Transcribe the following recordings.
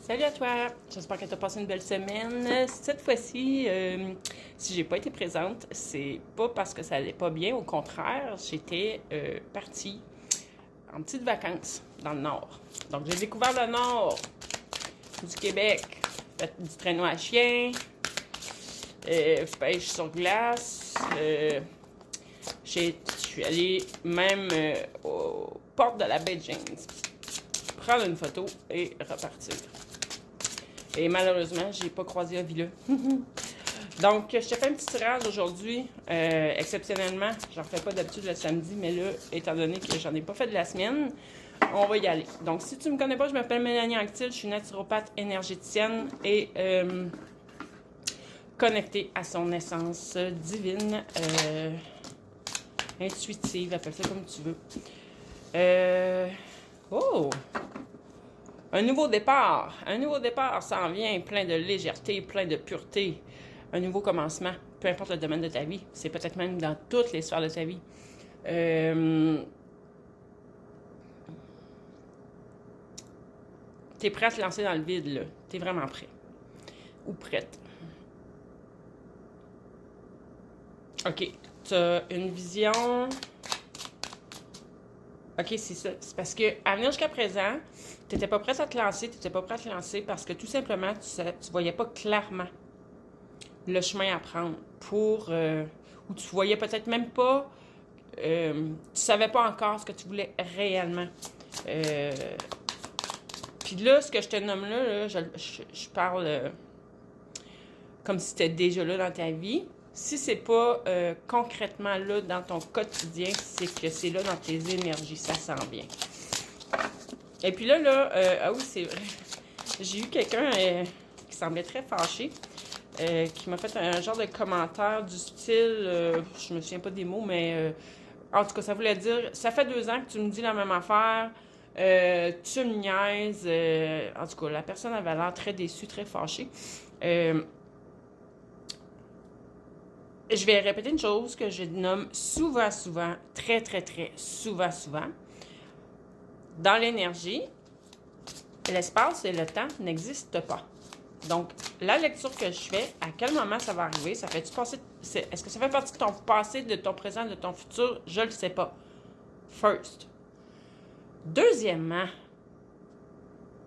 Salut à toi! J'espère que tu as passé une belle semaine. Cette fois-ci, si j'ai pas été présente, c'est pas parce que ça allait pas bien. Au contraire, j'étais partie en petites vacances dans le Nord. Donc, j'ai découvert le Nord du Québec. Fait du traîneau à chien, pêche sur glace. Je suis allée même aux portes de la baie James. Prendre une photo et repartir. Et malheureusement, j'ai pas croisé Avila. Donc, je te fais un petit tirage aujourd'hui. Exceptionnellement, j'en fais pas d'habitude le samedi, mais là, étant donné que j'en ai pas fait de la semaine, on va y aller. Donc, si tu me connais pas, je m'appelle Mélanie Anctil, je suis naturopathe énergéticienne et connectée à son essence divine, intuitive, appelle ça comme tu veux. Oh! Un nouveau départ. Un nouveau départ s'en vient, plein de légèreté, plein de pureté. Un nouveau commencement, peu importe le domaine de ta vie. C'est peut-être même dans toutes les sphères de ta vie. T'es prêt à te lancer dans le vide, là. T'es vraiment prêt. Ou prête. OK. T'as une vision... OK, c'est ça. C'est parce que, à venir jusqu'à présent, tu n'étais pas prête à te lancer, tu n'étais pas prête à te lancer parce que tout simplement, tu voyais pas clairement le chemin à prendre pour... ou tu voyais peut-être même pas... tu savais pas encore ce que tu voulais réellement. Puis là, ce que je te nomme là, je parle comme si c'était déjà là dans ta vie. Si c'est pas concrètement là dans ton quotidien, c'est que c'est là dans tes énergies, ça s'en vient. Et puis là, ah oui, c'est vrai, j'ai eu quelqu'un qui semblait très fâché, qui m'a fait un genre de commentaire du style, je me souviens pas des mots, mais en tout cas, ça voulait dire, ça fait 2 ans que tu me dis la même affaire, tu me niaises, en tout cas, la personne avait l'air très déçue, très fâchée. Je vais répéter une chose que je nomme souvent, très, souvent. Dans l'énergie, l'espace et le temps n'existent pas. Donc, la lecture que je fais, à quel moment ça va arriver? Ça fait-tu passer... Est-ce que ça fait partie de ton passé, de ton présent, de ton futur? Je le sais pas. First. Deuxièmement,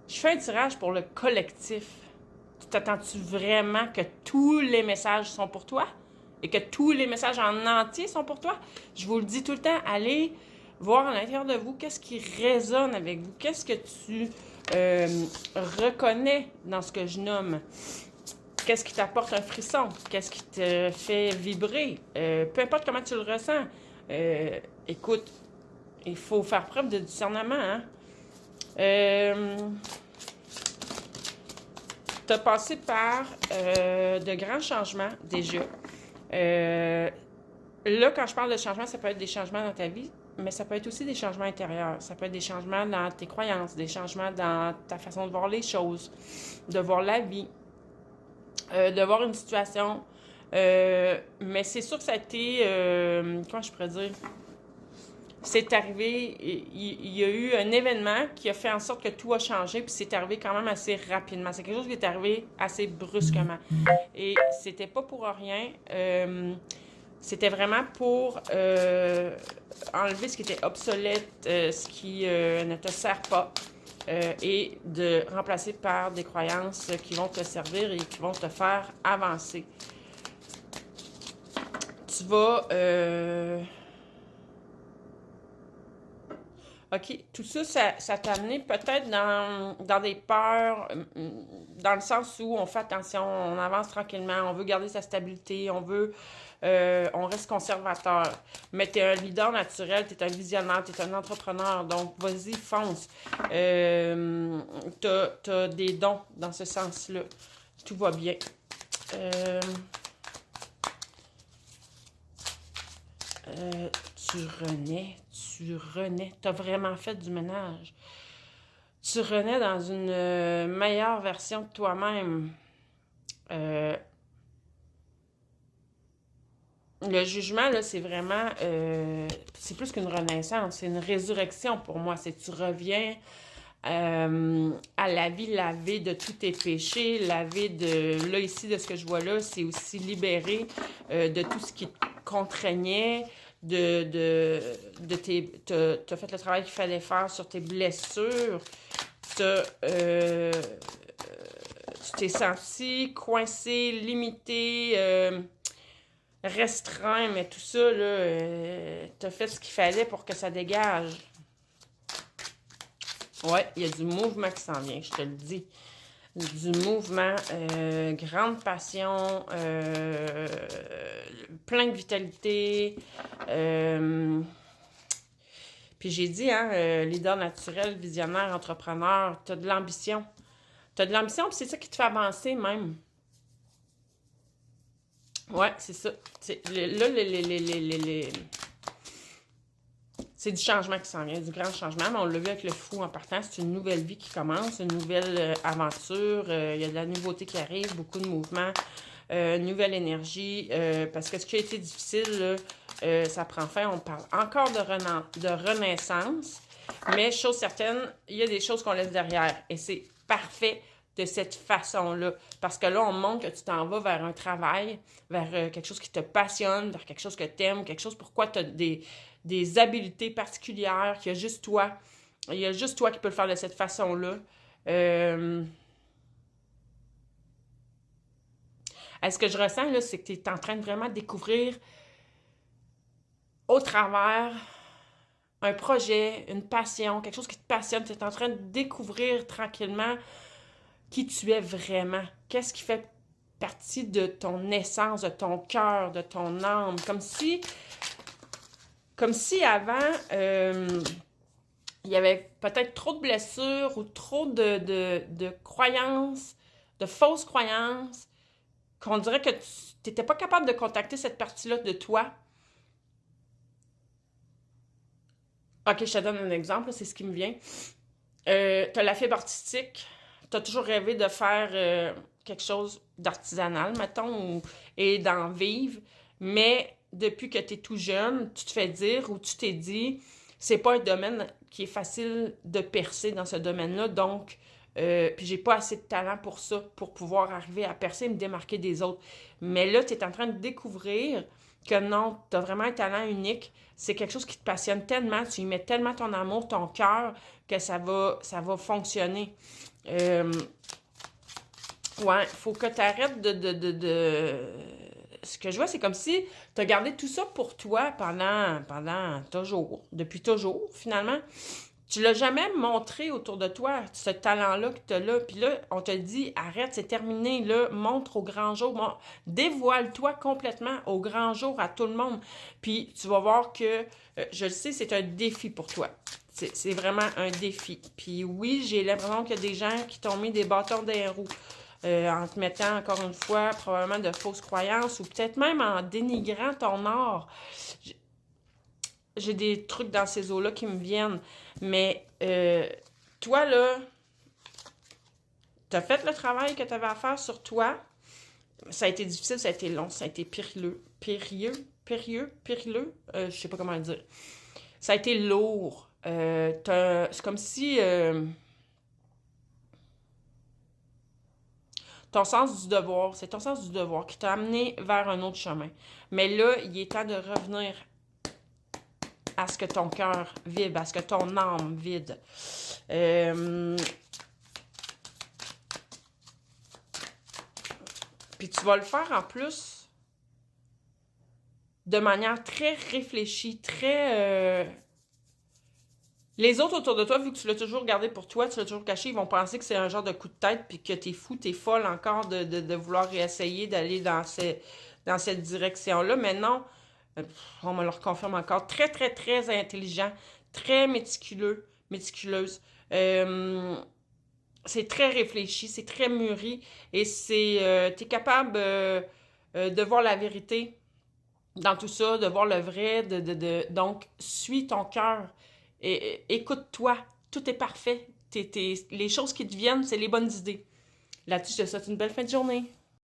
je fais un tirage pour le collectif. Tu t'attends-tu vraiment que tous les messages sont pour toi? Et que tous les messages en entier sont pour toi? Je vous le dis tout le temps, allez voir à l'intérieur de vous qu'est-ce qui résonne avec vous, qu'est-ce que tu reconnais dans ce que je nomme, qu'est-ce qui t'apporte un frisson, qu'est-ce qui te fait vibrer, peu importe comment tu le ressens. Écoute, il faut faire preuve de discernement, hein? Tu as passé par de grands changements déjà. Là, quand je parle de changement, ça peut être des changements dans ta vie, mais ça peut être aussi des changements intérieurs. Ça peut être des changements dans tes croyances, des changements dans ta façon de voir les choses, de voir la vie, de voir une situation. Mais c'est sûr que ça a été, comment je pourrais dire, c'est arrivé, il y a eu un événement qui a fait en sorte que tout a changé, puis c'est arrivé quand même assez rapidement. C'est quelque chose qui est arrivé assez brusquement. Et c'était pas pour rien. C'était vraiment pour enlever ce qui était obsolète, ce qui ne te sert pas, et de remplacer par des croyances qui vont te servir et qui vont te faire avancer. Tu vas... OK, tout ça, ça t'a amené peut-être dans des peurs, dans le sens où on fait attention, on avance tranquillement, on veut garder sa stabilité, on reste conservateur. Mais t'es un leader naturel, t'es un visionnaire, t'es un entrepreneur, donc vas-y, fonce. T'as des dons dans ce sens-là. Tout va bien. Tu renais, t'as vraiment fait du ménage. Tu renais dans une meilleure version de toi-même. Le jugement, là, c'est vraiment... c'est plus qu'une renaissance, c'est une résurrection pour moi. C'est tu reviens à la vie, laver de tous tes péchés, laver de... Là, ici, de ce que je vois là, c'est aussi libérer de tout ce qui te contraignait, t'as fait le travail qu'il fallait faire sur tes blessures, tu t'es senti coincé, limité, restreint, mais tout ça, là, t'as fait ce qu'il fallait pour que ça dégage. Ouais, il y a du mouvement qui s'en vient, je te le dis. Du mouvement, grande passion, plein de vitalité. Puis j'ai dit, hein, leader naturel, visionnaire, entrepreneur, t'as de l'ambition. T'as de l'ambition, puis c'est ça qui te fait avancer même. Ouais, c'est ça. Là, c'est du changement qui s'en vient, du grand changement. Mais on l'a vu avec le fou en partant. C'est une nouvelle vie qui commence, une nouvelle aventure. Il y a de la nouveauté qui arrive, beaucoup de mouvements, nouvelle énergie. Parce que ce qui a été difficile, là, ça prend fin. On parle encore de renaissance. Mais chose certaine, il y a des choses qu'on laisse derrière. Et c'est parfait de cette façon-là. Parce que là, on montre que tu t'en vas vers un travail, vers quelque chose qui te passionne, vers quelque chose que tu aimes, quelque chose pourquoi tu as des habiletés particulières, qu'il y a juste toi. Il y a juste toi qui peux le faire de cette façon-là. Ce que je ressens, là, c'est que tu es en train de vraiment découvrir au travers un projet, une passion, quelque chose qui te passionne. Tu es en train de découvrir tranquillement qui tu es vraiment. Qu'est-ce qui fait partie de ton essence, de ton cœur, de ton âme. Comme si avant, il y avait peut-être trop de blessures ou trop de croyances, de fausses croyances, qu'on dirait que tu n'étais pas capable de contacter cette partie-là de toi. Ok, je te donne un exemple, c'est ce qui me vient. Tu as la fibre artistique, tu as toujours rêvé de faire quelque chose d'artisanal, mettons, et d'en vivre, mais depuis que tu es tout jeune, tu te fais dire ou tu t'es dit, c'est pas un domaine qui est facile de percer dans ce domaine-là, donc, puis j'ai pas assez de talent pour ça, pour pouvoir arriver à percer et me démarquer des autres. Mais là, tu es en train de découvrir que non, tu as vraiment un talent unique, c'est quelque chose qui te passionne tellement, tu y mets tellement ton amour, ton cœur, que ça va fonctionner. Ouais, faut que tu arrêtes Ce que je vois, c'est comme si tu as gardé tout ça pour toi pendant toujours, depuis toujours, finalement. Tu l'as jamais montré autour de toi, ce talent-là que tu as là. Puis là, on te dit, arrête, c'est terminé, là, montre au grand jour. Dévoile-toi complètement au grand jour à tout le monde. Puis tu vas voir que, je le sais, c'est un défi pour toi. C'est vraiment un défi. Puis oui, j'ai l'impression qu'il y a des gens qui t'ont mis des bâtons dans les roues. En te mettant, encore une fois, probablement de fausses croyances ou peut-être même en dénigrant ton art. J'ai des trucs dans ces eaux-là qui me viennent. Mais toi, là, t'as fait le travail que t'avais à faire sur toi. Ça a été difficile, ça a été long, ça a été périlleux. Je sais pas comment le dire. Ça a été lourd. C'est comme si... ton sens du devoir, c'est ton sens du devoir qui t'a amené vers un autre chemin. Mais là, il est temps de revenir à ce que ton cœur vibre, à ce que ton âme vibre. Puis tu vas le faire en plus de manière très réfléchie, très... Les autres autour de toi, vu que tu l'as toujours gardé pour toi, tu l'as toujours caché, ils vont penser que c'est un genre de coup de tête puis que t'es fou, t'es folle encore de vouloir réessayer d'aller dans cette direction-là. Mais non, on me le reconfirme encore, très, très, très intelligent, très méticuleuse. C'est très réfléchi, c'est très mûri et t'es capable de voir la vérité dans tout ça, de voir le vrai, donc suis ton cœur. Écoute-toi, tout est parfait. Les choses qui te viennent, c'est les bonnes idées. Là-dessus, je te souhaite une belle fin de journée.